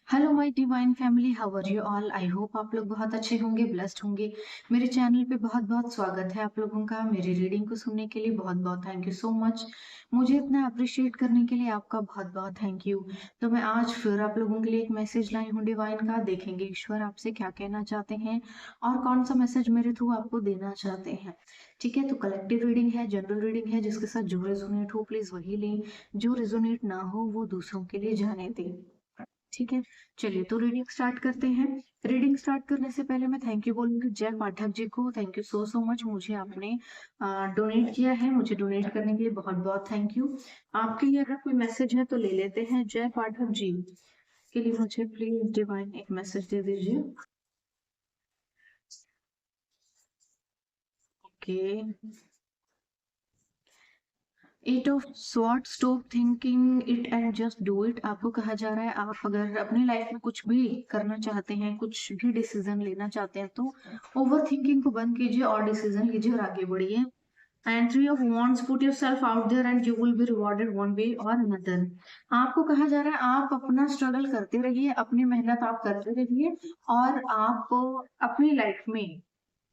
Hello my divine family, how are you all? I hope आप लोग बहुत अच्छे होंगे, ब्लेस्ड होंगे। मेरे चैनल पे बहुत बहुत स्वागत है आप लोगों का। मेरी रीडिंग को सुनने के लिए बहुत बहुत थैंक यू सो मच। मुझे इतना अप्रिशिएट करने के लिए आपका बहुत बहुत थैंक यू। तो मैं आज फिर आप लोगों के लिए एक मैसेज लाई हूँ डिवाइन का। देखेंगे ईश्वर आपसे क्या कहना चाहते हैं और कौन सा मैसेज मेरे थ्रू आपको देना चाहते हैं। ठीक है, तो कलेक्टिव रीडिंग है, जनरल रीडिंग है, जिसके साथ जो रेजोनेट हो प्लीज वही लें, जो रेजोनेट ना हो वो दूसरों के लिए जाने दें। ठीक है, चलिए तो रीडिंग स्टार्ट करते हैं। रीडिंग स्टार्ट करने से पहले मैं थैंक यू बोलूंगी जय पाठक जी को। Thank you so so much, मुझे आपने डोनेट किया है, मुझे डोनेट करने के लिए बहुत बहुत थैंक यू। आपके लिए अगर कोई मैसेज है तो ले लेते हैं। जय पाठक जी के लिए मुझे प्लीज डिवाइन एक मैसेज दे दीजिए। Okay, eight of sword, stop thinking it and just do it. आपको कहा जा रहा है आप अगर अपनी लाइफ में कुछ भी करना चाहते हैं, कुछ भी डिसीजन लेना चाहते हैं तो ओवर थिंकिंग को बंद कीजिए और डिसीजन लीजिए और आगे बढ़िए। And three of wands, put yourself out there and you will be rewarded one way और अनदर। आपको कहा जा रहा है आप अपना स्ट्रगल करते रहिए, अपनी मेहनत आप करते रहिए और आप अपनी लाइफ में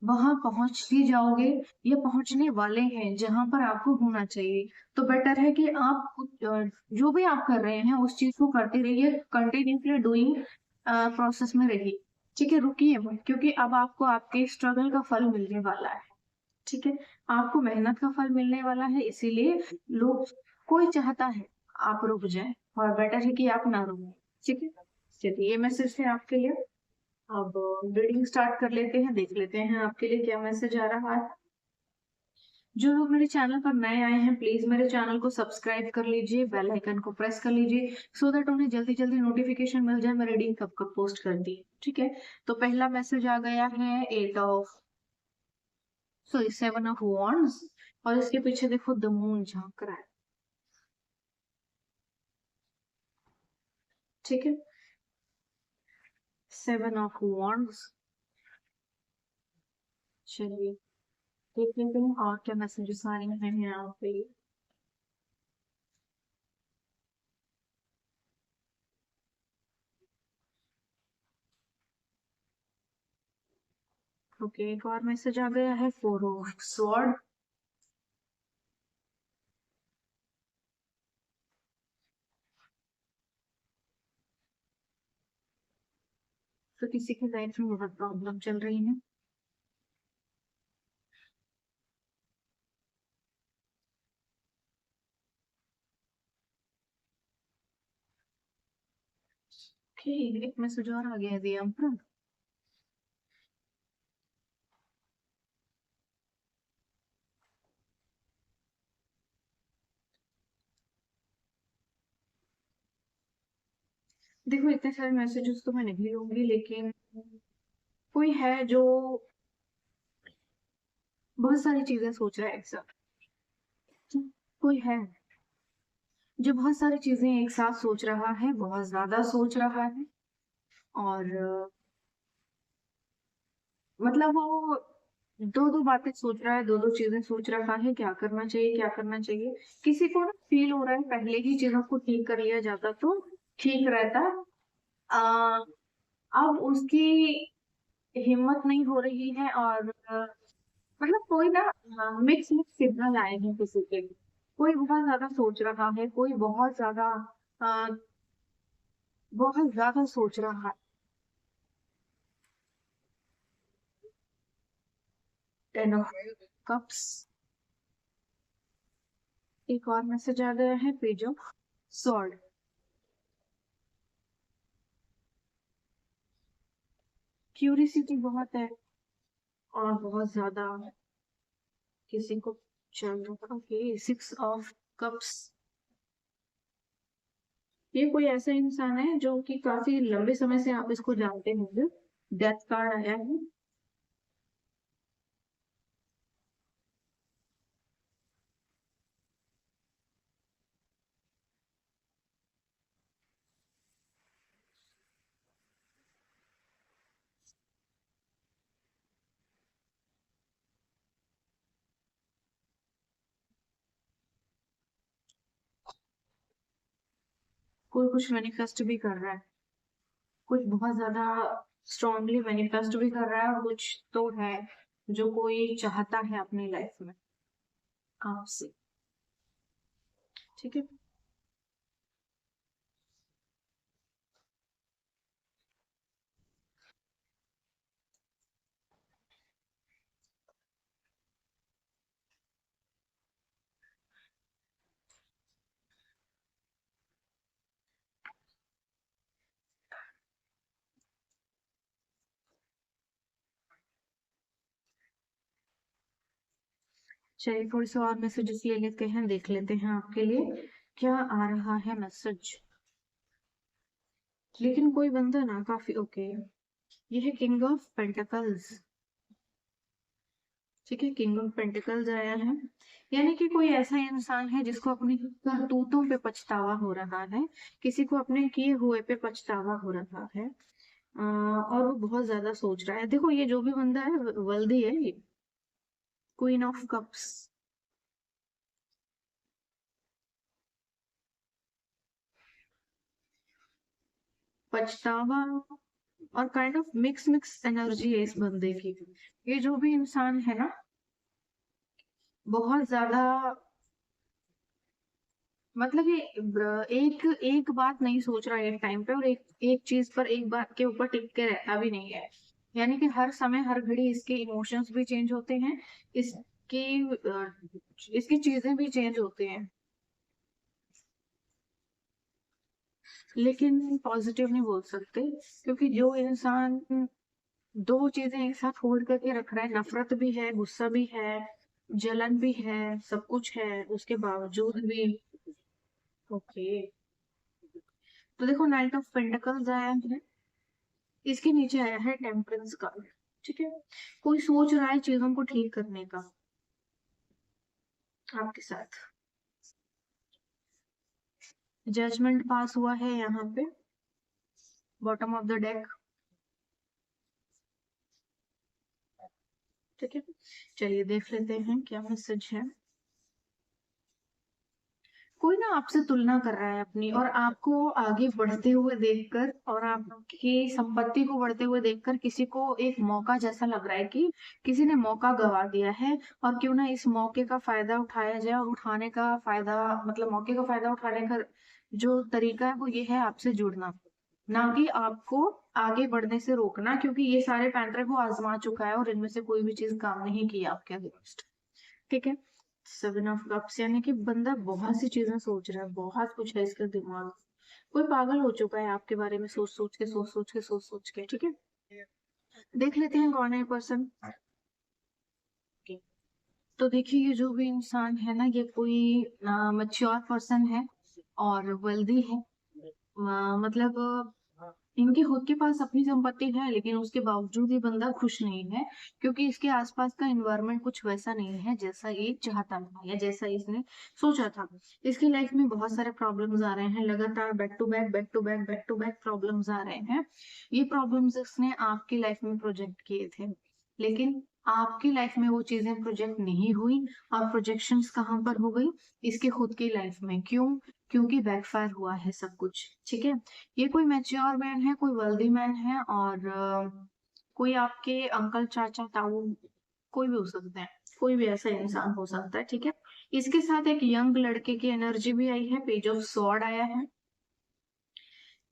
वहां पहुंच ही जाओगे या पहुंचने वाले हैं जहां पर आपको होना चाहिए। तो बेटर है कि आप जो भी आप कर रहे हैं उस चीज को करते रहिए, कंटिन्यूसली डूइंग प्रोसेस में रहिए। ठीक है, रुकिए मत, क्योंकि अब आपको आपके स्ट्रगल का फल मिलने वाला है। ठीक है, आपको मेहनत का फल मिलने वाला है, इसीलिए लोग, कोई चाहता है आप रुक जाए और बेटर है कि आप ना रुके। ठीक है, चलिए ये मैसेज है आपके लिए। अब रीडिंग स्टार्ट कर लेते हैं, देख लेते हैं आपके लिए क्या मैसेज आ रहा है। जो लोग मेरे चैनल पर नए आए हैं प्लीज मेरे चैनल को सब्सक्राइब कर लीजिए, बेल आइकन को प्रेस कर लीजिए सो दैट उन्हें जल्दी जल्दी नोटिफिकेशन मिल जाए मैं रीडिंग कब कब पोस्ट करती है। ठीक है, तो पहला मैसेज आ गया है eight of sorry 7 of wands, और इसके पीछे देखो द मून झांक रहा है। ठीक है, 7 ऑफ wands। चलिए देख लेते हैं और क्या मैसेजेस आ रहे हैं यहाँ पे। ओके, एक और मैसेज आ गया है 4 ऑफ sword। तो किसी की लाइफ में बहुत प्रॉब्लम चल रही है। ओके, एक मैसेज और आ गया है द एम्परर। देखो इतने सारे मैसेजेस तो मैं नहीं लूंगी, लेकिन कोई है जो बहुत सारी चीजें सोच रहा है एक साथ। कोई है जो बहुत सारी चीजें एक साथ सोच रहा है, बहुत ज्यादा सोच रहा है। और मतलब वो दो दो बातें सोच रहा है, दो दो चीजें सोच रहा है, क्या करना चाहिए क्या करना चाहिए। किसी को ना फील हो रहा है पहले ही चीजों को ठीक कर लिया जाता तो ठीक रहता। आ, अब उसकी हिम्मत नहीं हो रही है और मतलब कोई ना मिक्स मिक्स सिग्नल आए हैं किसी के। कोई बहुत ज्यादा सोच रहा है, कोई अ, बहुत ज्यादा सोच रहा है। 10 ऑफ कप्स। एक और मैसेज आ गया है पेज ऑफ सॉर्ड। क्यूरिसिटी बहुत है और बहुत ज्यादा किसी को चल रहा है। 6 ऑफ कप्स। ये कोई ऐसा इंसान है जो कि काफी लंबे समय से आप इसको जानते होंगे। डेथ कार्ड आया है। कोई कुछ मैनिफेस्ट भी कर रहा है। कुछ बहुत ज्यादा स्ट्रांगली मैनिफेस्ट भी कर रहा है, और कुछ तो है जो कोई चाहता है अपनी लाइफ में आपसे। ठीक है। चलिए थोड़ी सी और मैसेजेस ले लेते हैं, देख लेते हैं आपके लिए क्या आ रहा है मैसेज। लेकिन कोई बंदा ना काफी ओके, ये है किंग ऑफ पेंटिकल्स। ठीक है, किंग ऑफ पेंटिकल्स आया है, यानी कि कोई ऐसा इंसान है जिसको अपनी करतूतों पे पछतावा हो रहा है, किसी को अपने किए हुए पे पछतावा हो रहा है। और वो बहुत ज्यादा सोच रहा है। देखो ये जो भी बंदा है वर्दी है, ये क्वीन ऑफ कप्स। पछतावा और kind of mix mix energy है इस बंदे की। ये जो भी इंसान है ना, बहुत ज्यादा, मतलब ये एक एक बात नहीं सोच रहा है एक टाइम पे, और एक एक चीज पर एक बात के ऊपर टिक के रहता भी नहीं है। यानी कि हर समय हर घड़ी इसके इमोशंस भी चेंज होते हैं, इसकी इसकी चीजें भी चेंज होते हैं, लेकिन पॉजिटिव नहीं बोल सकते, क्योंकि जो इंसान दो चीजें एक साथ होल्ड करके रख रहा है, नफरत भी है, गुस्सा भी है, जलन भी है, सब कुछ है, उसके बावजूद भी। ओके, तो देखो नाइट ऑफ पेंटिकल्स आया है, इसके नीचे आया है टेम्परेंस कार्ड। ठीक है, कोई सोच रहा है चीजों को ठीक करने का आपके साथ। जजमेंट पास हुआ है यहाँ पे, बॉटम ऑफ द डेक। ठीक है, चलिए देख लेते हैं क्या मैसेज है। कोई ना आपसे तुलना कर रहा है अपनी, और आपको आगे बढ़ते हुए देखकर और आपकी संपत्ति को बढ़ते हुए देखकर किसी को एक मौका जैसा लग रहा है कि किसी ने मौका गवा दिया है, और क्यों ना इस मौके का फायदा उठाया जाए। और उठाने का फायदा, मतलब मौके का फायदा उठाने का जो तरीका है वो ये है आपसे जुड़ना, ना कि आपको आगे बढ़ने से रोकना, क्योंकि ये सारे पैंतरे वो आजमा चुका है और इनमें से कोई भी चीज काम नहीं की आपके अगेंस्ट। ठीक है, सेवन ऑफ कप्स, यानी कि बंदा बहुत सी चीजें सोच रहा है, बहुत कुछ है इसका दिमाग। कोई पागल हो चुका है आपके बारे में सोच सोच के, सोच सोच के, सोच सोच के। ठीक है, देख लेते हैं कौन है पर्सन। तो देखिए ये जो भी इंसान है ना, ये कोई मच्योर पर्सन है और वेल्दी है। मतलब इनके खुद के पास अपनी संपत्ति है, लेकिन उसके बावजूद ये बंदा खुश नहीं है, क्योंकि इसके आसपास का एनवायरनमेंट कुछ वैसा नहीं है जैसा ये चाहता था या जैसा इसने सोचा था। इसकी लाइफ में बहुत सारे प्रॉब्लम्स आ रहे हैं लगातार, back to back back to back back to back problems आ रहे हैं। ये प्रॉब्लम्स इसने आपकी लाइफ में प्रोजेक्ट किए थे, लेकिन आपकी लाइफ में वो चीजें प्रोजेक्ट नहीं हुई। और प्रोजेक्शंस कहाँ पर हो गई? इसके खुद की लाइफ में। क्यों? क्योंकि बैकफायर हुआ है सब कुछ। ठीक है, ये कोई मैच्योर मैन है, कोई वेल्दी मैन है, और कोई आपके अंकल, चाचा, ताऊ, कोई भी हो सकते हैं, कोई भी ऐसा इंसान हो सकता है। ठीक है, इसके साथ एक यंग लड़के की एनर्जी भी आई है, पेज ऑफ स्वॉर्ड आया है,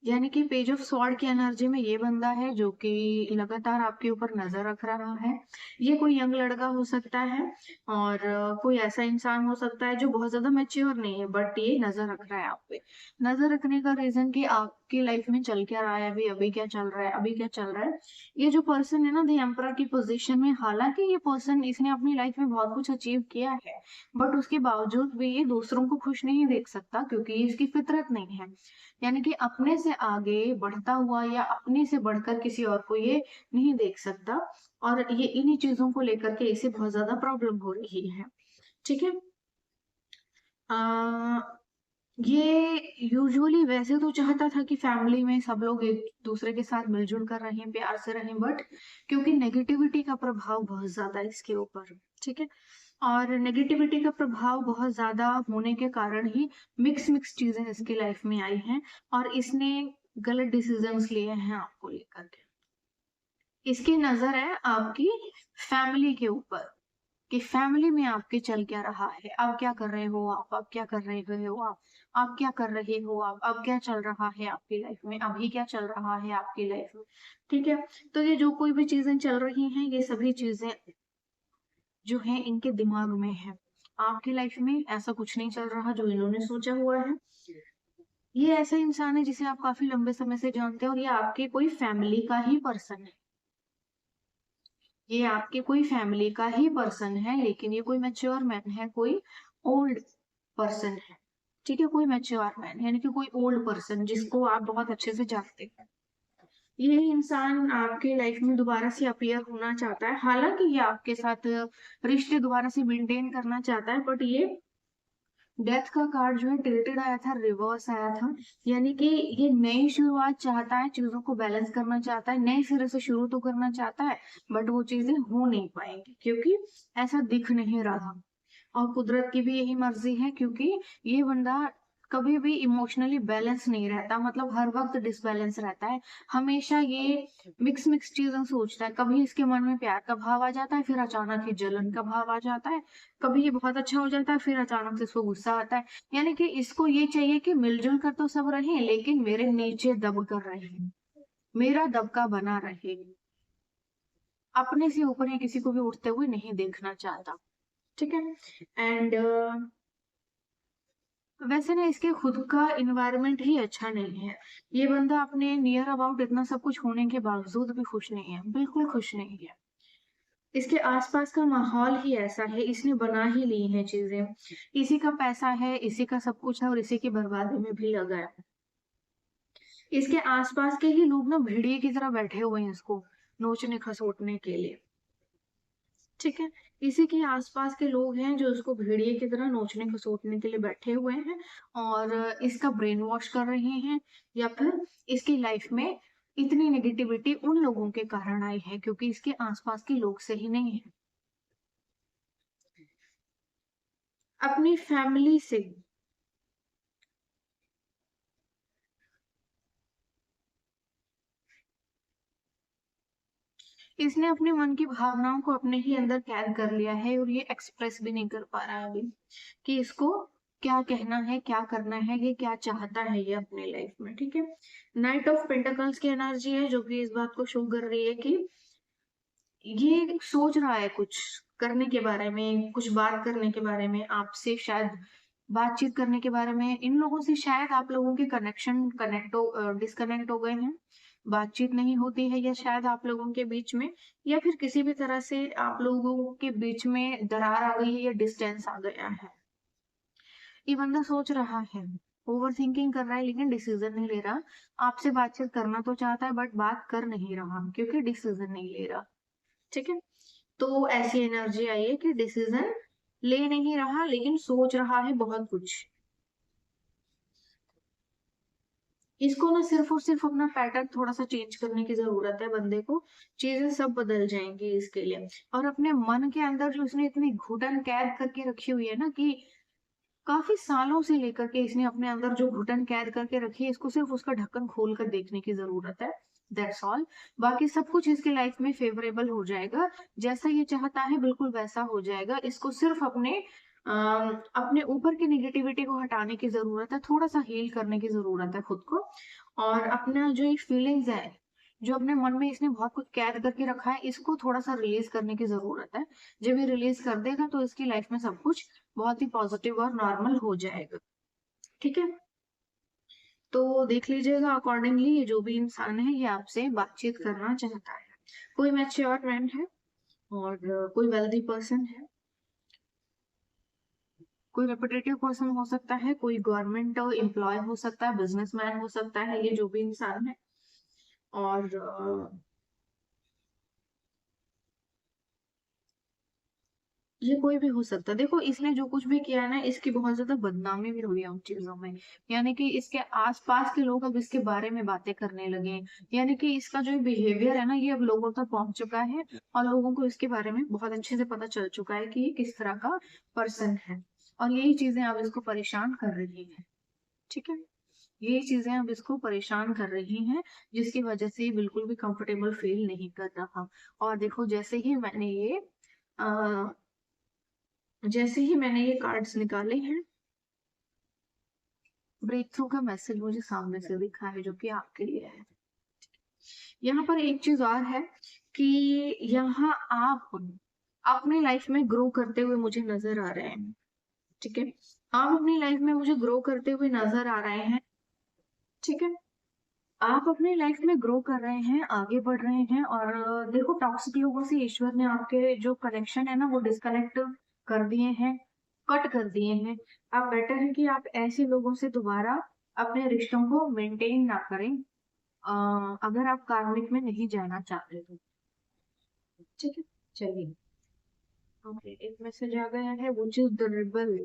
यानी कि पेज ऑफ स्वॉर्ड की एनर्जी में ये बंदा है जो कि लगातार आपके ऊपर नजर रख रहा है। ये कोई यंग लड़का हो सकता है, और कोई ऐसा इंसान हो सकता है जो बहुत ज्यादा मैच्योर नहीं है, बट ये नजर रख रहा है आप पे। नजर रखने का रीजन कि आपकी लाइफ में चल क्या रहा है, अभी अभी क्या चल रहा है, अभी क्या चल रहा है। ये जो पर्सन है ना, द एम्परर की पोजीशन में, हालांकि ये पर्सन इसने अपनी लाइफ में बहुत कुछ अचीव किया है, बट उसके बावजूद भी ये दूसरों को खुश नहीं देख सकता, क्योंकि ये इसकी फितरत नहीं है। यानी कि अपने से आगे बढ़ता हुआ या अपने से बढ़कर किसी और को ये नहीं देख सकता, और ये इन्हीं चीजों को लेकर के इसे बहुत ज्यादा प्रॉब्लम हो रही है। ठीक है, आ, ये यूजुअली वैसे तो चाहता था कि फैमिली में सब लोग एक दूसरे के साथ मिलजुल कर रहें, प्यार से रहें, बट क्योंकि नेगेटिविटी का प्रभाव बहुत ज्यादा है इसके ऊपर। ठीक है, और नेगेटिविटी का प्रभाव बहुत ज्यादा होने के कारण ही मिक्स मिक्स चीजें इसकी लाइफ में आई हैं, और इसने गलत डिसीजंस लिए हैं आपको लेकर के। इसकी नजर है आपकी फैमिली के ऊपर कि फैमिली में आपके चल क्या रहा है, आप क्या कर रहे हो, आप क्या कर रहे हो, आप क्या कर रहे हो, आप अब क्या चल रहा है आपकी लाइफ में, अभी क्या चल रहा है आपकी लाइफ में। ठीक है, तो ये जो कोई भी चीजें चल रही हैं ये सभी चीजें जो है इनके दिमाग में है। आपकी लाइफ में ऐसा कुछ नहीं चल रहा जो इन्होंने सोचा हुआ है। ये ऐसा इंसान है जिसे आप काफी लंबे समय से जानते हैं और ये आपके कोई फैमिली का ही पर्सन है। ये आपके कोई फैमिली का ही पर्सन है, लेकिन ये कोई मैच्योर मैन है, कोई ओल्ड पर्सन है। ठीक है, कोई मैच्योर मैन यानी कि कोई ओल्ड पर्सन जिसको आप बहुत अच्छे से जानते हैं। ये इंसान आपके लाइफ में दोबारा से अपीयर होना चाहता है, हालांकि ये आपके साथ रिश्ते दोबारा से मेंटेन करना चाहता है, बट ये डेथ का कार्ड जो है टिल्टेड आया था, रिवर्स आया था। यानी कि ये नई शुरुआत चाहता है, चीजों को बैलेंस करना चाहता है, नए सिरे से शुरू तो करना चाहता है, बट वो चीजें हो नहीं पाएंगी क्योंकि ऐसा दिख नहीं रहा। और कुदरत की भी यही मर्जी है, क्योंकि ये बंदा कभी भी इमोशनली बैलेंस नहीं रहता, मतलब हर वक्त डिसबैलेंस रहता है। हमेशा ये मिक्स मिक्स चीजें सोचता है, कभी इसके मन में प्यार का भाव आ जाता है, फिर अचानक ही जलन का भाव आ जाता है। कभी ये बहुत अच्छा हो जाता है, फिर अचानक से इसको गुस्सा आता है। यानी कि इसको ये चाहिए कि मिलजुल कर तो सब रहे, लेकिन मेरे नीचे दब कर रहे, मेरा दबका बना रहे, अपने से ऊपर या किसी को भी उठते हुए नहीं देखना चाहता। ठीक है, एंड वैसे ना इसके खुद का इन्वायरमेंट ही अच्छा नहीं है। ये बंदा अपने नियर अबाउट इतना सब कुछ होने के बावजूद भी खुश नहीं है, बिल्कुल खुश नहीं है। इसके आसपास का माहौल ही ऐसा है, इसने बना ही ली हैं चीजें। इसी का पैसा है, इसी का सब कुछ है और इसी की बर्बादी में भी लगा है। इसके आसपास के ही लोग ना भेड़िए की तरह बैठे हुए हैं इसको नोचने खसोटने के लिए। ठीक है, इसी के आसपास के लोग हैं जो इसको भेड़िए की तरह नोचने खसोटने के लिए बैठे हुए हैं और इसका ब्रेन वॉश कर रहे हैं, या फिर इसकी लाइफ में इतनी नेगेटिविटी उन लोगों के कारण आई है क्योंकि इसके आसपास के लोग सही नहीं है। अपनी फैमिली से इसने अपने मन की भावनाओं को अपने ही अंदर कैद कर लिया है और ये एक्सप्रेस भी नहीं कर पा रहा है अभी कि इसको क्या कहना है, क्या करना है, ये क्या चाहता है ये अपने लाइफ में। ठीक है, नाइट ऑफ पेंटाकल्स की एनर्जी है जो कि इस बात को शो कर रही है कि ये सोच रहा है कुछ करने के बारे में, कुछ बात करने के बारे में, आपसे शायद बातचीत करने के बारे में। इन लोगों से शायद आप लोगों के कनेक्शन डिस्कनेक्ट हो गए हैं, बातचीत नहीं होती है, या शायद आप लोगों के बीच में या फिर किसी भी तरह से आप लोगों के बीच में दरार आ गई है या डिस्टेंस आ गया है। ये बंदा सोच रहा है, ओवर थिंकिंग कर रहा है, लेकिन डिसीजन नहीं ले रहा। आपसे बातचीत करना तो चाहता है बट बात कर नहीं रहा क्योंकि डिसीजन नहीं ले रहा। ठीक है, तो ऐसी एनर्जी आई है कि डिसीजन ले नहीं रहा लेकिन सोच रहा है बहुत कुछ। इसको ना सिर्फ और सिर्फ अपना पैटर्न थोड़ा सा चेंज करने की जरूरत है बंदे को, चीजें सब बदल जाएंगी इसके लिए। और अपने मन के अंदर जो इसने इतनी घुटन कैद करके रखी हुई है ना, कि काफी सालों से लेकर के इसने अपने अंदर जो घुटन कैद करके रखी है, इसको सिर्फ उसका ढक्कन खोल कर देखने की जरूरत है। That's all. बाकी सब कुछ इसके लाइफ में फेवरेबल हो जाएगा, जैसा ये चाहता है बिल्कुल वैसा हो जाएगा। इसको सिर्फ अपने ऊपर की निगेटिविटी को हटाने की जरूरत है, थोड़ा सा हील करने की जरूरत है खुद को। और अपना जो ये फीलिंग्स है, जो अपने मन में इसने बहुत कुछ कैद करके रखा है, इसको थोड़ा सा रिलीज करने की जरूरत है। जब ये रिलीज कर देगा तो इसकी लाइफ में सब कुछ बहुत ही पॉजिटिव और नॉर्मल हो जाएगा। ठीक है, तो देख लीजिएगा अकॉर्डिंगली, ये जो भी इंसान है ये आपसे बातचीत करना चाहता है। कोई मैच्योर मैन है और कोई वेल्दी पर्सन है, कोई रेपुटेटिव पर्सन हो सकता है, कोई गवर्नमेंट एम्प्लॉय हो सकता है, बिजनेसमैन हो सकता है, ये जो भी इंसान है। और ये कोई भी हो सकता है। देखो इसने जो कुछ भी किया है ना, इसकी बहुत ज्यादा बदनामी भी हुई है उन चीजों में। यानी कि इसके आसपास के लोग अब इसके बारे में बातें करने लगे हैं। यानी कि इसका जो बिहेवियर है ना, ये अब लोगों तक पहुंच चुका है और लोगों को इसके बारे में बहुत अच्छे से पता चल चुका है कि ये किस तरह का पर्सन है। और यही चीजें अब इसको परेशान कर रही है। ठीक है, ये चीजें अब इसको परेशान कर रही हैं, जिसकी वजह से ये बिल्कुल भी कंफर्टेबल फील नहीं कर रहा। और देखो अ, जैसे ही मैंने ये कार्ड्स निकाले हैं, ब्रेक थ्रू का मैसेज मुझे सामने से दिखा है जो कि आपके लिए है। यहाँ पर एक चीज और है कि यहाँ आप अपनी लाइफ में ग्रो करते हुए मुझे नजर आ रहे हैं। ठीक है, आप अपनी लाइफ में मुझे ग्रो करते हुए नजर आ रहे हैं। ठीक है, आप अपनी लाइफ में ग्रो कर रहे हैं, आगे बढ़ रहे हैं। और देखो, टॉक्सिक लोगों से ईश्वर ने आपके जो कनेक्शन है ना, वो डिस्कनेक्ट कर दिए हैं, कट कर दिए हैं। अब बेटर है कि आप ऐसे लोगों से दोबारा अपने रिश्तों को मेंटेन ना करें, अगर आप कार्मिक में नहीं जाना चाहते तो। ठीक है, चलिए। ओके, एक मैसेज आ गया है, वो चीज द रिबल।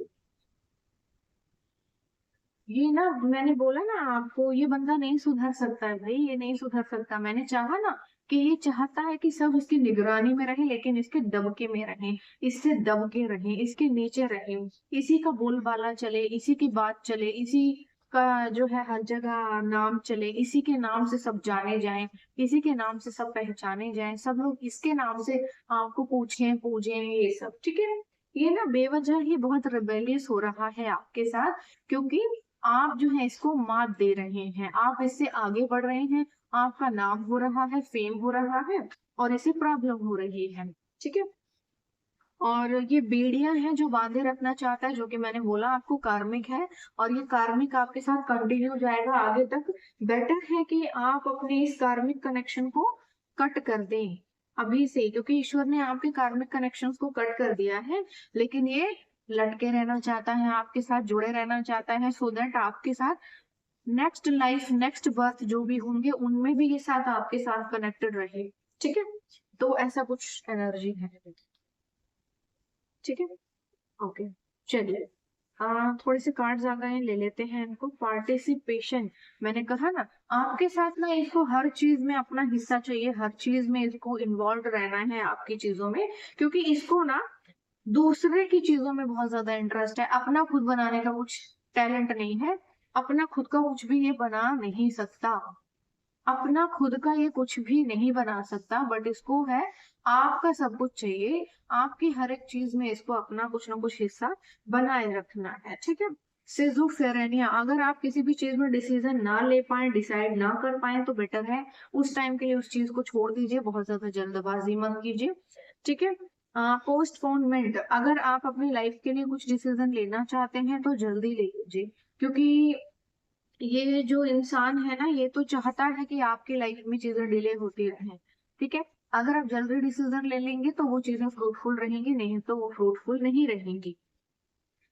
ये ना, मैंने बोला ना आपको, ये बंदा नहीं सुधर सकता है भाई, ये नहीं सुधर सकता। मैंने चाहा ना कि ये चाहता है कि सब इसकी निगरानी में रहे, लेकिन इसके दबके में रहे, इससे दबके रहे, इसके नीचे रहे, इसी का बोलबाला चले, इसी की बात चले, इसी का जो है हर जगह नाम चले, इसी के नाम से सब जाने जाएं, इसी के नाम से सब पहचाने जाएं, सब लोग इसके नाम से आपको पूछें पूजें, ये सब। ठीक है, ये ना बेवजह ही बहुत रिबेलियस हो रहा है आपके साथ, क्योंकि आप जो है इसको मात दे रहे हैं, आप इससे आगे बढ़ रहे हैं, आपका नाम हो रहा है, फेम हो रहा है, और इसे प्रॉब्लम हो रही है। ठीक है, और ये बेड़ियां हैं जो बांधे रखना चाहता है, जो कि मैंने बोला आपको कार्मिक है, और ये कार्मिक आपके साथ कंटिन्यू जाएगा आगे तक। बेटर है कि आप अपने इस कार्मिक कनेक्शन को कट कर दें अभी से, क्योंकि ईश्वर ने आपके कार्मिक कनेक्शंस को कट कर दिया है, लेकिन ये लटके रहना चाहता है, आपके साथ जुड़े रहना चाहता है, सो दैट आपके साथ नेक्स्ट लाइफ, नेक्स्ट बर्थ जो भी होंगे, उनमें भी ये साथ आपके साथ कनेक्टेड रहे। ठीक है, तो ऐसा कुछ एनर्जी है। ठीक है, ओके, चलिए। थोड़े से कार्ड्स आ गए हैं, ले लेते हैं इनको। पार्टिसिपेशन, मैंने कहा ना, आपके साथ ना इसको हर चीज में अपना हिस्सा चाहिए, हर चीज में इसको इन्वॉल्व रहना है आपकी चीजों में, क्योंकि इसको ना दूसरे की चीजों में बहुत ज्यादा इंटरेस्ट है, अपना खुद बनाने का कुछ टैलेंट नहीं है, अपना खुद का कुछ भी ये बना नहीं सकता, अपना खुद का ये कुछ भी नहीं बना सकता, बट इसको है आपका सब कुछ चाहिए, आपकी हर एक चीज में इसको अपना कुछ ना कुछ हिस्सा बनाए रखना है। ठीक है, सिजोफ्रेनिया, अगर आप किसी भी चीज में डिसीजन ना ले पाए, डिसाइड ना कर पाए, तो बेटर है उस टाइम के लिए उस चीज को छोड़ दीजिए, बहुत ज्यादा जल्दबाजी मत कीजिए। ठीक है, पोस्टपोनमेंट, अगर आप अपनी लाइफ के लिए कुछ डिसीजन लेना चाहते हैं तो जल्दी ले लीजिए, क्योंकि ये जो इंसान है ना, ये तो चाहता है कि आपकी लाइफ में चीजें डिले होती रहें। ठीक है, अगर आप जल्दी डिसीजन ले लेंगे तो वो चीजें फ्रूटफुल रहेंगी, नहीं तो वो फ्रूटफुल नहीं रहेंगी।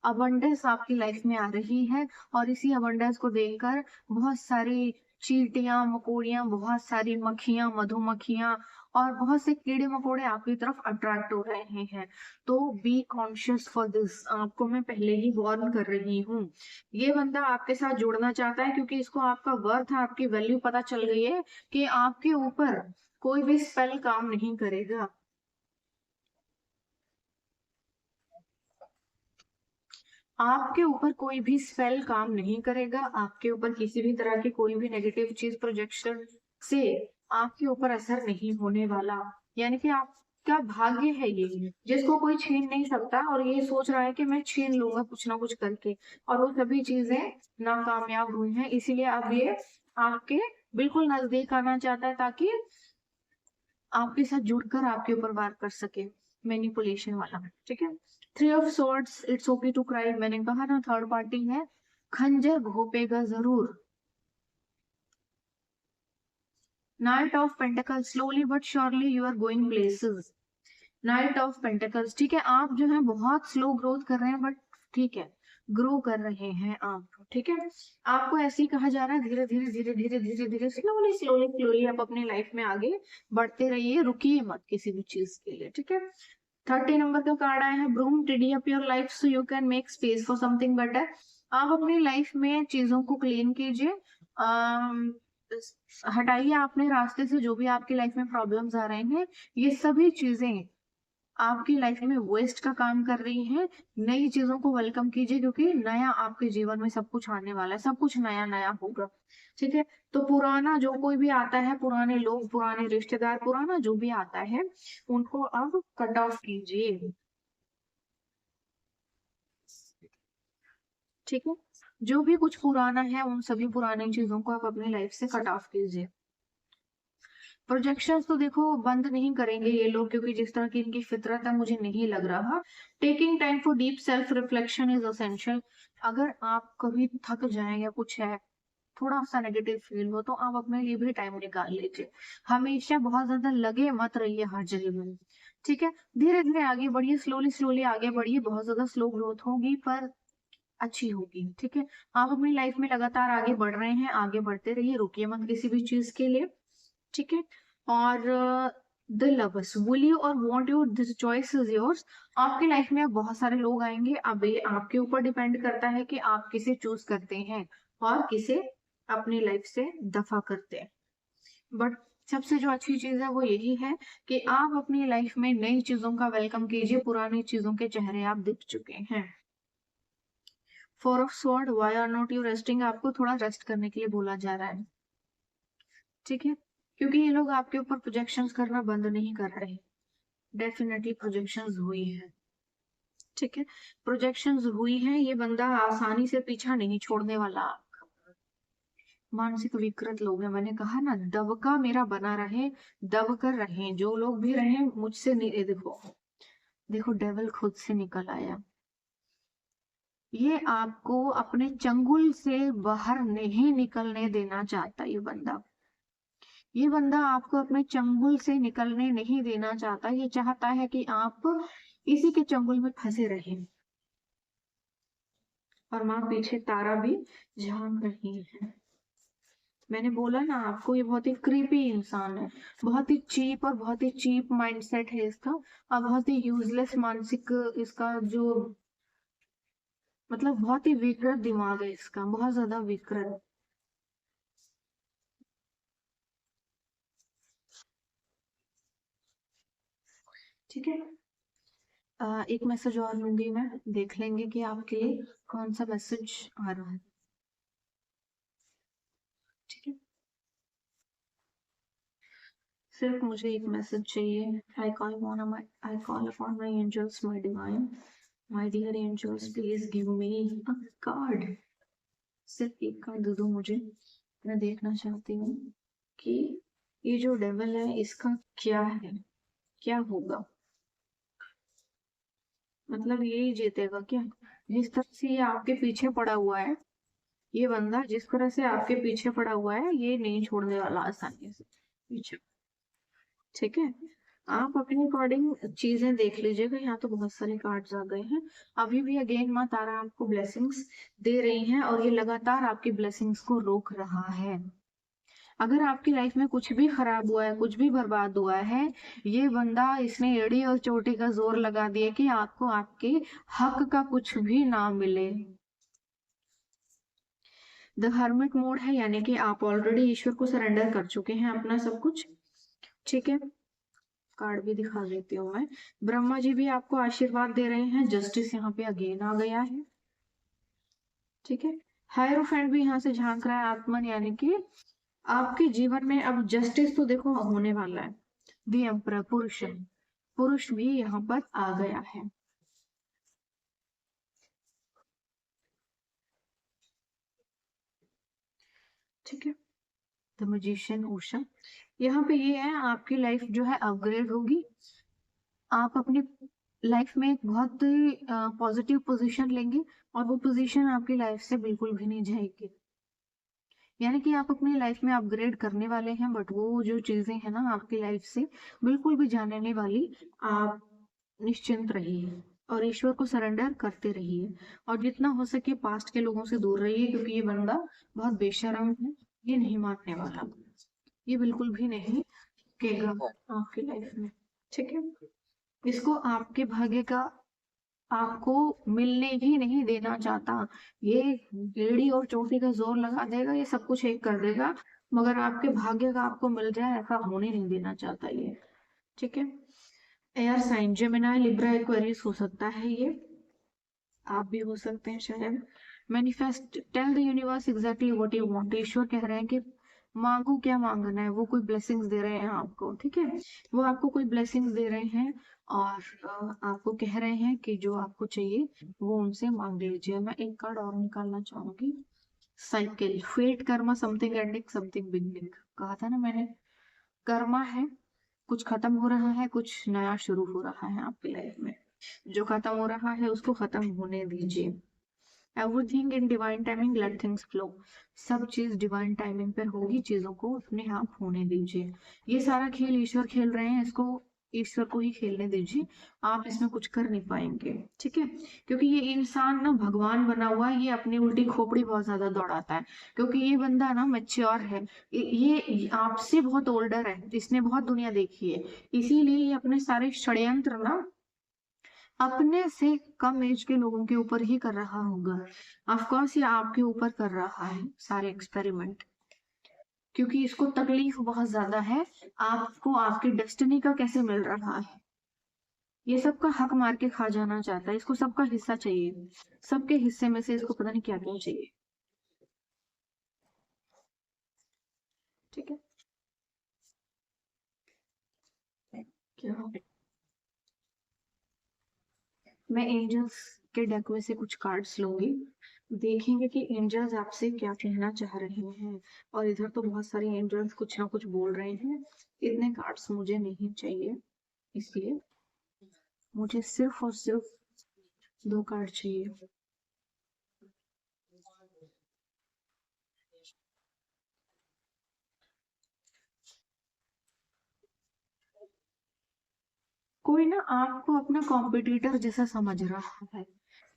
अबंडेंस आपकी लाइफ में आ रही है, और इसी अबंडेंस को देखकर बहुत सारी चींटियां मकोड़ियां, बहुत सारी मक्खियां, मधुमक्खियां, और बहुत से कीड़े मकोड़े आपकी तरफ अट्रैक्ट हो रहे हैं। तो बी कॉन्शियस फॉर दिस, आपको मैं पहले ही वार्न कर रही हूँ। ये बंदा आपके साथ जुड़ना चाहता है, क्योंकि इसको आपका वर्थ, आपकी वैल्यू पता चल गई है कि आपके ऊपर कोई भी स्पेल काम नहीं करेगा। आपके ऊपर कोई भी स्पेल काम नहीं करेगा, आपके ऊपर किसी भी तरह की कोई भी नेगेटिव चीज प्रोजेक्शन से आपके ऊपर असर नहीं होने वाला। यानी कि आपका भाग्य है ये, जिसको कोई छीन नहीं सकता, और ये सोच रहा है कि मैं छीन लूंगा कुछ ना कुछ करके, और वो सभी चीजें नाकामयाब हुई हैं। इसीलिए अब ये आपके बिल्कुल नजदीक आना चाहता है, ताकि आपके साथ जुड़कर आपके ऊपर वार कर सके, मैनिपुलेशन वाला। ठीक है, three of swords, it's okay to cry, मैंने कहा ना थर्ड पार्टी है, खंजर घोपेगा जरूर। Knight of pentacles, slowly but surely you are going places. Knight of pentacles, ठीक है, आप जो है बहुत स्लो ग्रोथ कर रहे हैं, बट ठीक है, ग्रो कर रहे हैं आप। ठीक है, आपको ऐसे ही कहा जा रहा है, धीरे धीरे धीरे धीरे धीरे धीरे, स्लोली स्लोली स्लोली आप अपनी लाइफ में आगे बढ़ते रहिए, रुकिए मत किसी भी चीज के लिए। ठीक है, 30 नंबर का कार्ड आया है, ब्रूम, टिडी up your life so you can make space for something better. आप अपनी लाइफ में चीजों को क्लीन कीजिए, हटाइए अपने रास्ते से जो भी आपकी लाइफ में प्रॉब्लम्स आ रहे हैं, ये सभी चीजें आपकी लाइफ में वेस्ट का काम कर रही हैं। नई चीजों को वेलकम कीजिए, क्योंकि नया आपके जीवन में सब कुछ आने वाला है, सब कुछ नया नया होगा। ठीक है, तो पुराना जो कोई भी आता है, पुराने लोग, पुराने रिश्तेदार, पुराना जो भी आता है, उनको अब कट ऑफ कीजिए। ठीक है, जो भी कुछ पुराना है उन सभी पुरानी चीजों को आप अपनी लाइफ से कट ऑफ कीजिए। प्रोजेक्शंस तो देखो बंद नहीं करेंगे ये लोग, क्योंकि जिस तरह की इनकी फितरत है मुझे नहीं लग रहा। Taking time for deep self reflection is essential. अगर आप कभी थक जाए या कुछ है, थोड़ा सा नेगेटिव फील हो, तो आप अपने लिए भी टाइम निकाल लीजिए। हमेशा बहुत ज्यादा लगे मत रहिए हर जगह में। ठीक है, धीरे धीरे आगे बढ़िए, स्लोली स्लोली आगे बढ़िए। बहुत ज्यादा स्लो ग्रोथ होगी पर अच्छी होगी। ठीक है, आप अपनी लाइफ में लगातार आगे बढ़ रहे हैं, आगे बढ़ते रहिए, रुकिए मत किसी भी चीज के लिए। ठीक है, और द लवर्स, विल यू और want you, this choice is yours. आपकी लाइफ में बहुत सारे लोग आएंगे, अब ये आपके ऊपर डिपेंड करता है कि आप किसे चूज करते हैं और किसे अपनी लाइफ से दफा करते हैं। बट सबसे जो अच्छी चीज है वो यही है कि आप अपनी लाइफ में नई चीजों का वेलकम कीजिए, पुरानी चीजों के चेहरे आप दिख चुके हैं। Four of sword, why are not you resting, आपको थोड़ा रेस्ट करने के लिए बोला जा रहा है। ठीक है, क्योंकि ये लोग आपके ऊपर प्रोजेक्शंस करना बंद नहीं कर रहे। डेफिनेटली प्रोजेक्शंस हुई है। ठीक है, प्रोजेक्शंस हुई है, ये बंदा आसानी से पीछा नहीं छोड़ने वाला। मानसिक विकृत लोग हैं, मैंने कहा ना, दबका मेरा बना रहे, दब कर रहे, जो लोग भी रहे मुझसे नहीं। देखो देखो, डेविल खुद से निकल आया। ये आपको अपने चंगुल से बाहर नहीं निकलने देना चाहता। ये बंदा आपको अपने चंगुल से निकलने नहीं देना चाहता। ये चाहता है कि आप इसी के चंगुल में फंसे रहें। और माँ पीछे तारा भी झांक रही है। मैंने बोला ना आपको, ये बहुत ही क्रीपी इंसान है, बहुत ही चीप, और बहुत ही चीप माइंडसेट है इसका, और बहुत ही यूजलेस मानसिक इसका जो, मतलब बहुत ही विकृत दिमाग है इसका, बहुत ज्यादा विकृत। ठीक है, एक मैसेज और लूंगी मैं, देख लेंगे कि आपके लिए कौन सा मैसेज आ रहा है। ठीक है, सिर्फ मुझे एक मैसेज चाहिए। I call upon my angels, my divine, my dear angels, please give me a card. सिर्फ एक कार्ड दे दो मुझे, मैं देखना चाहती हूँ कि ये जो डेविल है इसका क्या है, क्या होगा। मतलब यही जीतेगा क्या? जिस तरह से ये आपके पीछे पड़ा हुआ है, ये बंदा जिस तरह से आपके पीछे पड़ा हुआ है, ये नहीं छोड़ने वाला आसानी से पीछे। ठीक है, आप अपने अकॉर्डिंग चीजें देख लीजिएगा। यहाँ तो बहुत सारे कार्ड्स आ गए हैं। अभी भी अगेन माँ तारा आपको ब्लेसिंग्स दे रही हैं, और ये लगातार आपकी ब्लेसिंग्स को रोक रहा है। अगर आपकी लाइफ में कुछ भी खराब हुआ है, कुछ भी बर्बाद हुआ है, ये बंदा, इसने एड़ी और चोटी का जोर लगा दिया कि आपको आपके हक का कुछ भी ना मिले। द हर्मिट मोड है, यानी कि आप ऑलरेडी ईश्वर को सरेंडर कर चुके हैं अपना सब कुछ। ठीक है, कार्ड भी दिखा देती हूँ मैं। ब्रह्मा जी भी आपको आशीर्वाद दे रहे हैं, जस्टिस यहाँ पे अगेन आ गया है। ठीक है, हायरोफेंट भी यहाँ से झांक रहा है, आत्मन, यानी कि आपके जीवन में अब जस्टिस तो देखो होने वाला है। दी एम्परर, पुरुष, पुरुष भी यहाँ पर आ गया है। ठीक है, द मैजिशियन उषा, यहाँ पे ये है, आपकी लाइफ जो है अपग्रेड होगी। आप अपनी लाइफ में एक बहुत पॉजिटिव पोजीशन लेंगे, और वो पोजीशन आपकी लाइफ से बिल्कुल भी नहीं जाएगी। यानी कि आप अपनी लाइफ में अपग्रेड करने वाले हैं, बट वो जो चीजें हैं ना आपकी लाइफ से बिल्कुल भी जाने नहीं वाली। आप निश्चिंत रहिए और ईश्वर को सरेंडर करते रहिए, और जितना हो सके पास्ट के लोगों से दूर रहिए, क्योंकि ये बंदा बहुत बेशर्म है। ये नहीं मानने वाला, ये बिल्कुल भी नहीं केगा आपकी लाइफ में। ठीक है, इसको आपके भाग्य का आपको मिलने ही नहीं देना चाहता। ये एड़ी और चोटी का जोर लगा देगा, ये सब कुछ एक कर देगा, मगर आपके भाग्य का आपको मिल जाए ऐसा होने नहीं देना चाहता ये। ठीक है, air sign Gemini Libra Aquarius हो सकता है ये, आप भी हो सकते हैं शायद। Manifest tell the universe exactly what you want, ईश्वर कह रहे हैं कि मांगो क्या मांगना है, वो कोई ब्लेसिंग्स दे रहे हैं आपको, ठीक है, वो आपको कोई ब्लेसिंग्स दे रहे हैं और आपको कह रहे हैं कि जो आपको चाहिए वो उनसे मांग लीजिए। मैं एक कार्ड और निकालना चाहूंगी, cycle, fate, karma, something ending something beginning, कहा था ना मैंने, कर्मा है, कुछ खत्म हो रहा है, कुछ नया शुरू हो रहा है आपकी लाइफ में। जो खत्म हो रहा है उसको खत्म होने दीजिए। Everything in divine timing, let things flow, सब चीज डिवाइन टाइमिंग पर होगी, चीजों को अपने आप होने दीजिए। ये सारा खेल ईश्वर खेल रहे हैं, इसको ईश्वर को ही खेलने दीजिए, आप इसमें कुछ कर नहीं पाएंगे, ठीक है। क्योंकि ये इंसान ना भगवान बना हुआ है, ये अपनी उल्टी खोपड़ी बहुत ज्यादा दौड़ाता है, क्योंकि ये बंदा ना मैच्योर है, ये आपसे बहुत ओल्डर है, इसने बहुत दुनिया देखी है, इसीलिए ये अपने सारे षड्यंत्र ना अपने से कम एज के लोगों के ऊपर ही कर रहा होगा। ऑफ कोर्स ये आपके ऊपर कर रहा है सारे एक्सपेरिमेंट, क्योंकि इसको तकलीफ बहुत ज्यादा है, आपको आपकी डेस्टिनी का कैसे मिल रहा है, ये सबका हक मार के खा जाना चाहता है, इसको सबका हिस्सा चाहिए, सबके हिस्से में से इसको पता नहीं क्या क्या चाहिए, ठीक है। क्या मैं एंजल्स के डेक में से कुछ कार्ड्स लूंगी, देखेंगे कि एंजल्स आपसे क्या कहना चाह रहे हैं। और इधर तो बहुत सारे एंजल्स कुछ ना कुछ बोल रहे हैं, इतने कार्ड्स मुझे नहीं चाहिए, इसलिए मुझे सिर्फ और सिर्फ 2 कार्ड चाहिए। कोई ना आपको अपना कॉम्पिटिटर जैसा समझ रहा है,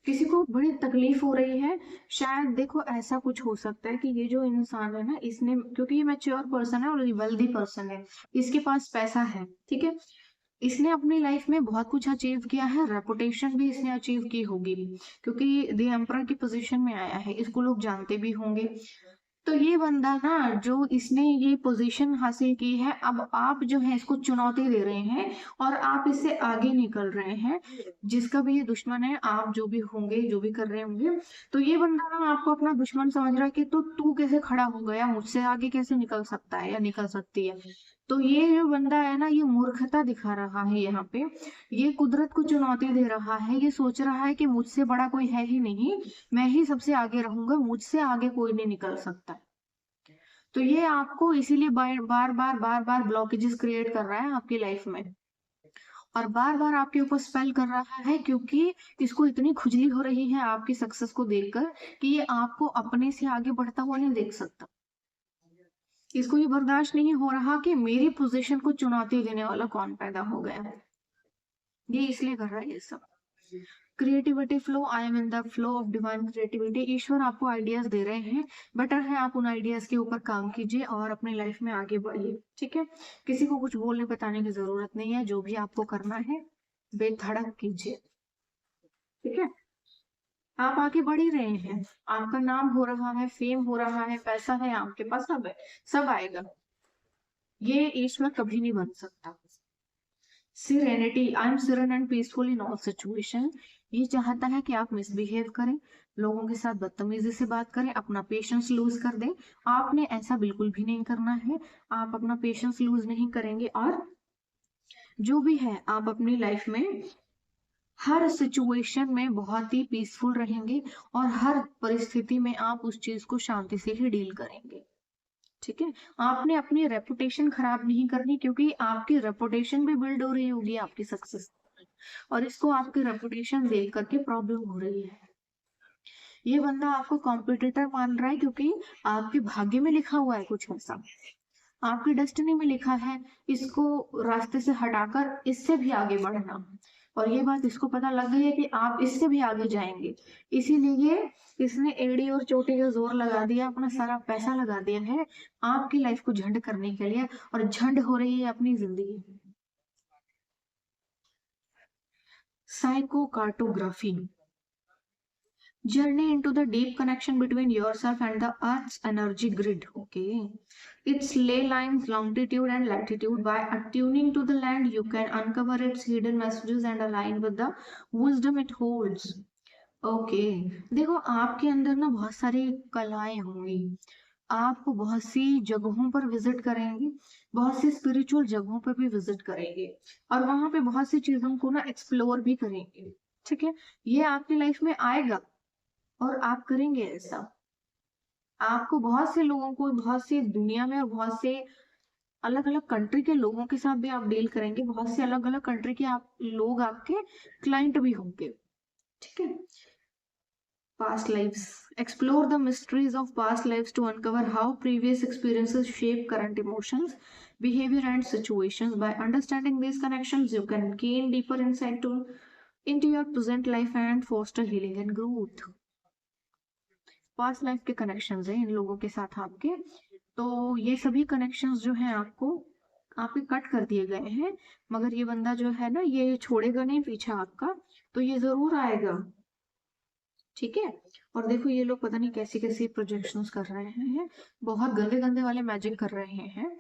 किसी को बड़ी तकलीफ हो रही है, शायद देखो ऐसा कुछ हो सकता है कि ये जो इंसान है ना, इसने, क्योंकि ये मैच्योर पर्सन है और वेल्दी पर्सन है, इसके पास पैसा है, ठीक है, इसने अपनी लाइफ में बहुत कुछ अचीव किया है, रेपुटेशन भी इसने अचीव की होगी, क्योंकि द एम्परर की पोजीशन में आया है, इसको लोग जानते भी होंगे। तो ये बंदा ना, जो इसने ये पोजीशन हासिल की है, अब आप जो है इसको चुनौती दे रहे हैं और आप इससे आगे निकल रहे हैं, जिसका भी ये दुश्मन है, आप जो भी होंगे, जो भी कर रहे होंगे, तो ये बंदा ना आपको अपना दुश्मन समझ रहा है कि तो तू कैसे खड़ा हो गया, मुझसे आगे कैसे निकल सकता है या निकल सकती है। तो ये जो बंदा है ना, ये मूर्खता दिखा रहा है यहाँ पे, ये कुदरत को चुनौती दे रहा है, ये सोच रहा है कि मुझसे बड़ा कोई है ही नहीं, मैं ही सबसे आगे रहूंगा, मुझसे आगे कोई नहीं निकल सकता। तो ये आपको इसीलिए बार बार बार बार बार ब्लॉकेजेस क्रिएट कर रहा है आपकी लाइफ में, और बार बार आपके ऊपर स्पेल कर रहा है, क्योंकि इसको इतनी खुजली हो रही है आपकी सक्सेस को देखकर कि ये आपको अपने से आगे बढ़ता हुआ नहीं देख सकता, इसको ये बर्दाश्त नहीं हो रहा कि मेरी पोजीशन को चुनौती देने वाला कौन पैदा हो गया है, ये इसलिए कर रहा है ये सब। Creativity flow, I am in the flow of divine creativity, ईश्वर आपको आइडियाज दे रहे हैं, बेटर है आप उन आइडियाज के ऊपर काम कीजिए और अपनी लाइफ में आगे बढ़िए, ठीक है। किसी को कुछ बोलने बताने की जरूरत नहीं है, जो भी आपको करना है बेधड़क कीजिए, ठीक है। आप आगे बढ़ ही रहे हैं, आपका नाम हो रहा है, फेम हो रहा है, पैसा है आपके पास, सब है, सब आएगा, ये ईश्वर कभी नहीं बन सकता। Serenity, I am Siran and peaceful in all situation, ये चाहता है कि आप मिसबिहेव करें, लोगों के साथ बदतमीजी से बात करें, अपना पेशेंस लूज कर दें, आपने ऐसा बिल्कुल भी नहीं करना है, आप अपना पेशेंस लूज नहीं करेंगे, और जो भी है आप अपनी लाइफ में हर सिचुएशन में बहुत ही पीसफुल रहेंगे, और हर परिस्थिति में आप उस चीज को शांति से ही डील करेंगे, ठीक है। आपने अपनी रेपुटेशन खराब नहीं करनी, क्योंकि आपकी रेपुटेशन भी बिल्ड हो रही होगी आपकी सक्सेस, और इसको आपकी रेपुटेशन देख करके प्रॉब्लम हो रही है। ये बंदा आपको कॉम्पिटिटर मान रहा है, क्योंकि आपके भाग्य में लिखा हुआ है कुछ ऐसा, आपकी डेस्टिनी में लिखा है इसको रास्ते से हटाकर इससे भी आगे बढ़ना, और ये बात इसको पता लग गई है कि आप इससे भी आगे जाएंगे, इसीलिए इसने एड़ी और चोटी का जोर लगा दिया, अपना सारा पैसा लगा दिया है आपकी लाइफ को झंड करने के लिए, और झंड हो रही है अपनी जिंदगी। Psycho cartography, Journey into the deep connection between yourself and the Earth's energy grid. Okay. Its ley lines, longitude and latitude. By attuning to the land, you can uncover its hidden messages and align with the wisdom it holds. Okay देखो आपके अंदर ना बहुत सारी कलाएं होंगी। आप बहुत सी जगहों पर विजिट करेंगे, बहुत सी स्पिरिचुअल जगहों पर भी विजिट करेंगे और वहां पे बहुत सी चीजों को ना एक्सप्लोर भी करेंगे। ठीक है, ये आपकी लाइफ में आएगा और आप करेंगे ऐसा। आपको बहुत से लोगों को, बहुत सी दुनिया में और बहुत से अलग अलग कंट्री के लोगों के साथ भी आप डील करेंगे, बहुत से अलग अलग कंट्री के आप लोग आपके क्लाइंट भी होंगे। ठीक है, past lives. Explore the mysteries of past lives to uncover how previous experiences shape current emotions, behavior, and situations. By understanding these connections, you can gain deeper insight into your present life and foster healing and growth. Past life के connections हैं इन लोगों के साथ आपके, तो ये सभी connections जो हैं आपको आपके कट कर दिए गए हैं, मगर ये बंदा जो है ना ये छोड़ेगा नहीं पीछा आपका, तो ये जरूर आएगा। ठीक है, और देखो ये लोग पता नहीं कैसी कैसी प्रोजेक्शंस कर रहे हैं, बहुत गंदे गंदे वाले मैजिक कर रहे हैं।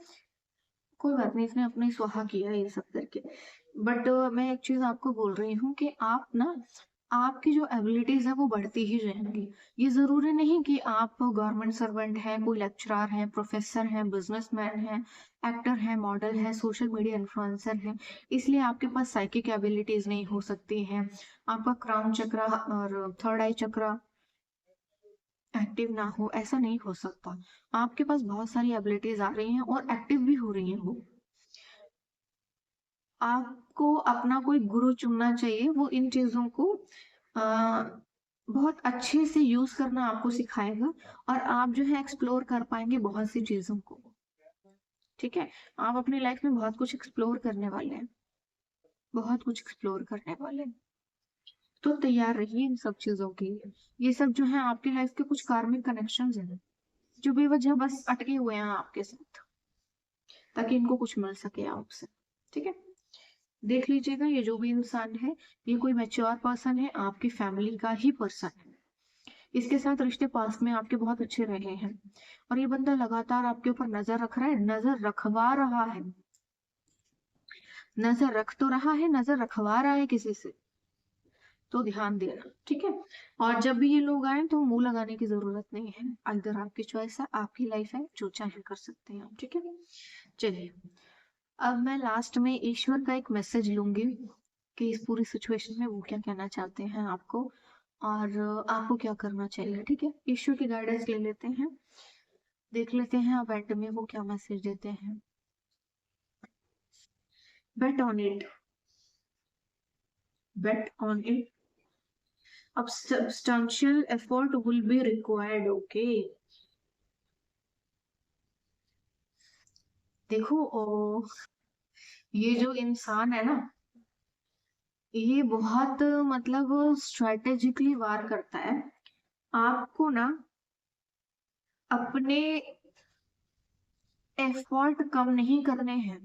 कोई बात नहीं, इसने अपने स्वाहा किया ये सब करके। बट मैं एक चीज आपको बोल रही हूँ कि आप ना आपकी जो एबिलिटीज है वो बढ़ती ही जाएंगी। ये जरूरी नहीं कि आप गवर्नमेंट सर्वेंट हैं, कोई लेक्चरर हैं, प्रोफेसर हैं, बिजनेसमैन हैं, एक्टर हैं, मॉडल हैं, सोशल मीडिया इन्फ्लुएंसर हैं, इसलिए आपके पास साइकिक एबिलिटीज नहीं हो सकती हैं, आपका क्राउन चक्र और थर्ड आई चक्र एक्टिव ना हो, ऐसा नहीं हो सकता। आपके पास बहुत सारी एबिलिटीज आ रही हैं और एक्टिव भी हो रही हैं वो। आपको अपना कोई गुरु चुनना चाहिए, वो इन चीजों को बहुत अच्छे से यूज करना आपको सिखाएगा और आप जो है एक्सप्लोर कर पाएंगे बहुत सी चीजों को। ठीक है, आप अपनी लाइफ में बहुत कुछ एक्सप्लोर करने वाले हैं, बहुत कुछ एक्सप्लोर करने वाले हैं, तो तैयार रहिए इन सब चीजों के लिए। ये सब जो है आपकी लाइफ के कुछ कार्मिक कनेक्शंस हैं जो बेवजह बस अटके हुए हैं आपके साथ, ताकि इनको कुछ मिल सके आपसे। ठीक है, देख लीजिएगा ये जो भी इंसान है ये कोई मैच्योर पर्सन है, आपकी फैमिली का ही पर्सन है। इसके साथ रिश्ते पास में आपके बहुत अच्छे रहे हैं और ये बंदा लगातार आपके ऊपर नजर रख रहा है, नजर रखवा रहा है, नजर रख तो रहा है, नजर रखवा रहा है किसी से, तो ध्यान देना। ठीक है, और जब भी ये लोग आए तो मुंह लगाने की जरूरत नहीं है, अगर आपकी चॉइस है, आपकी लाइफ है, जो चाहे कर सकते हैं आप। ठीक है, चलिए अब मैं लास्ट में ईश्वर का एक मैसेज लूंगी कि इस पूरी सिचुएशन में वो क्या कहना चाहते हैं आपको और आपको क्या करना चाहिए। ठीक है, ईश्वर की गाइडेंस ले लेते हैं, देख लेते हैं अब एंड में वो क्या मैसेज देते हैं। Bet on it, bet on it, अब substantial effort will be required. Okay, देखो ये जो इंसान है ना ये बहुत मतलब स्ट्रेटेजिकली वार करता है। आपको ना अपने एफर्ट कम नहीं करने हैं,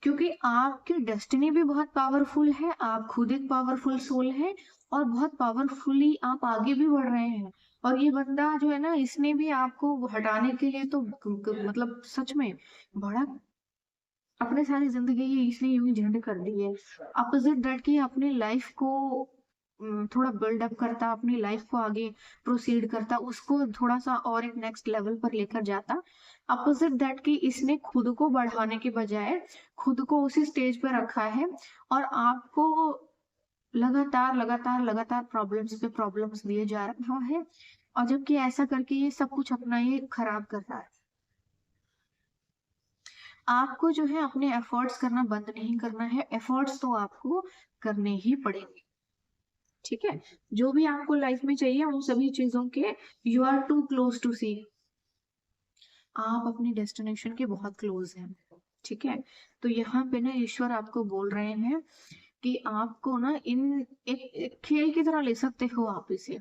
क्योंकि आपकी डेस्टिनी भी बहुत पावरफुल है, आप खुद एक पावरफुल सोल है और बहुत पावरफुली आप आगे भी बढ़ रहे हैं। और ये बंदा जो है ना इसने भी आपको हटाने के लिए तो मतलब सच में बड़ा अपने सारी जिंदगी ही इसने यूं ही झंड कर दी है। अपोजिट दैट की अपनी लाइफ को थोड़ा बिल्डअप करता, अपनी लाइफ को आगे प्रोसीड करता, उसको थोड़ा सा और एक नेक्स्ट लेवल पर लेकर जाता। अपोजिट दैट की इसने खुद को बढ़ाने के बजाय खुद को उसी स्टेज पर रखा है और आपको लगातार लगातार लगातार प्रॉब्लम्स पे प्रॉब्लम्स दिए जा रहा है, और जबकि ऐसा करके ये सब कुछ अपना ये खराब कर रहा है। आपको जो है अपने एफर्ट्स करना बंद नहीं करना है, एफर्ट्स तो आपको करने ही पड़ेंगे। ठीक है, जो भी आपको लाइफ में चाहिए उन सभी चीजों के you are too close to see, आप अपनी डेस्टिनेशन के बहुत क्लोज हैं। ठीक है, तो यहाँ पे ना ईश्वर आपको बोल रहे हैं कि आपको ना एक खेल की तरह ले सकते हो आप इसे,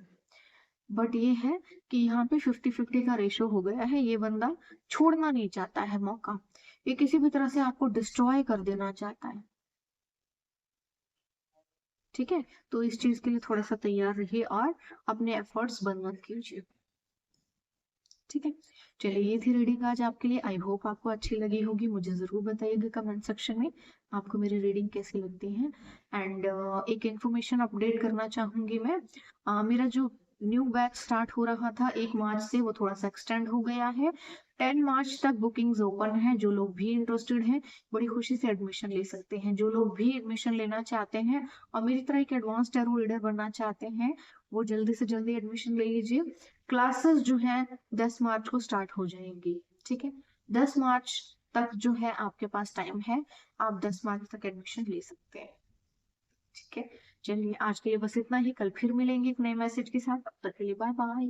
बट ये है कि यहाँ पे 50-50 का रेशो हो गया है। ये बंदा छोड़ना नहीं चाहता है मौका, ये किसी भी तरह से आपको डिस्ट्रॉय कर देना चाहता है। ठीक है, तो इस चीज के लिए थोड़ा सा तैयार रहिए और अपने एफर्ट्स बंद मत कीजिए। ठीक है, चलिए ये थी रीडिंग आज आपके लिए। आई होप आपको अच्छी लगी होगी। मुझे जरूर बताइएगा कमेंट सेक्शन में आपको मेरी रीडिंग कैसी लगती है। एंड एक इन्फॉर्मेशन अपडेट करना चाहूंगी मैं। मेरा जो न्यू बैच स्टार्ट हो रहा था 1 मार्च से, वो थोड़ा सा एक्सटेंड हो गया है। 10 मार्च तक बुकिंग्स ओपन है। जो लोग भी इंटरेस्टेड हैं बड़ी खुशी से एडमिशन ले सकते हैं। जो लोग भी एडमिशन लेना चाहते हैं और मेरी तरह एक एडवांस टैरो रीडर बनना चाहते हैं, वो जल्दी से जल्दी एडमिशन ले लीजिए। क्लासेस जो है 10 मार्च को स्टार्ट हो जाएंगी। ठीक है, 10 मार्च तक जो है आपके पास टाइम है। आप 10 मार्च तक एडमिशन ले सकते हैं। ठीक है, चलिए आज के लिए बस इतना ही। कल फिर मिलेंगे एक नए मैसेज के साथ। तब तक के लिए बाय बाय।